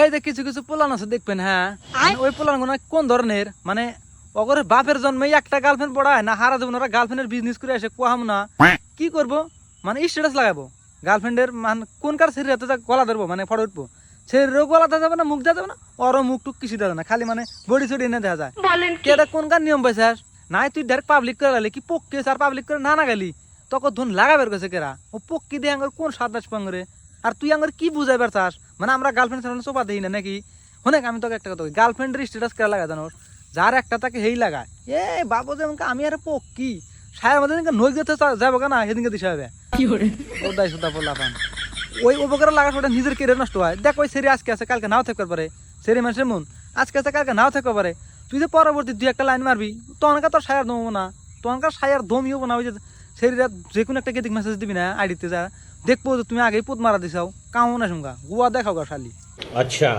এই যে কিছু কিছু পোলান আছে দেখবেন, হ্যাঁ ওই পোলান গুলো কোন ধরনের মানে ওগরে বাপের জন্মে একটা গার্লফ্রেন্ড পড়ায় না, হারা জীবন ওরা গার্লফ্রেন্ডের বিজনেস করে আসে কোয়াম না কি করবো, মানে স্ট্যাটাস লাগাবো গার্লফ্রেন্ডের, মানে কোন কার শরীরে গলা ধরবো, মানে ফটো উঠবো, শরীরেও গলা দেওয়া যাবে না, মুখ দেওয়া যাবে না, ওরও মুখ টুক কিছু দেওয়া না, খালি মানে বডি সডি এনে দেওয়া যায়। এটা কোন কার নিয়ম পাইছে নাই? তুই ডাইরেক্ট পাবলিক করে গেলি কি পক্ষে আর পাবলিক করে না গেলি তখন ধুন লাগাবের কাছে কেরা ও পক্ষি দিয়ে আঙ্গর কোন সাত বাজ পাঙ্গরে, আর তুই আঙ্গর কি বুঝাইবার চাস? মানে আমরা গার্লফ্রেন্ড সামনে সোপা দিই না নাকি? অনেক আমি তোকে একটা কথা বলি, গার্লফ্রেন্ডের স্ট্যাটাস কেরা লাগা জানো? যার একটা তাকে হেই লাগায় এ বাবু যেমন আমি আর পক্ষি সায়ের মধ্যে নই যেতে যাবো কেনা সেদিনকে দিশা হবে ওদাই সুদা বললা পান ওই উপকার লাগার ওটা নিজের কেরিয়ার নষ্ট হয়। দেখ ওই সেরি আজকে আছে কালকে নাও থাকতে পারে, সেরি মানুষের মন আজকে আছে কালকে নাও থাকতে পারে। তুই যে পরবর্তী দুই একটা লাইন মারবি তখনকার তোর সায়ার দমবো না, তখনকার সায়ার দমই হবো না। ওই যে সেরিরা যে কোনো একটা গেদিক মেসেজ দিবি না আইডিতে যা দেখবো যে তুমি আগেই পোদ মারা দিছাও কামো না শুনগা গুয়া দেখাও গা শালি। আচ্ছা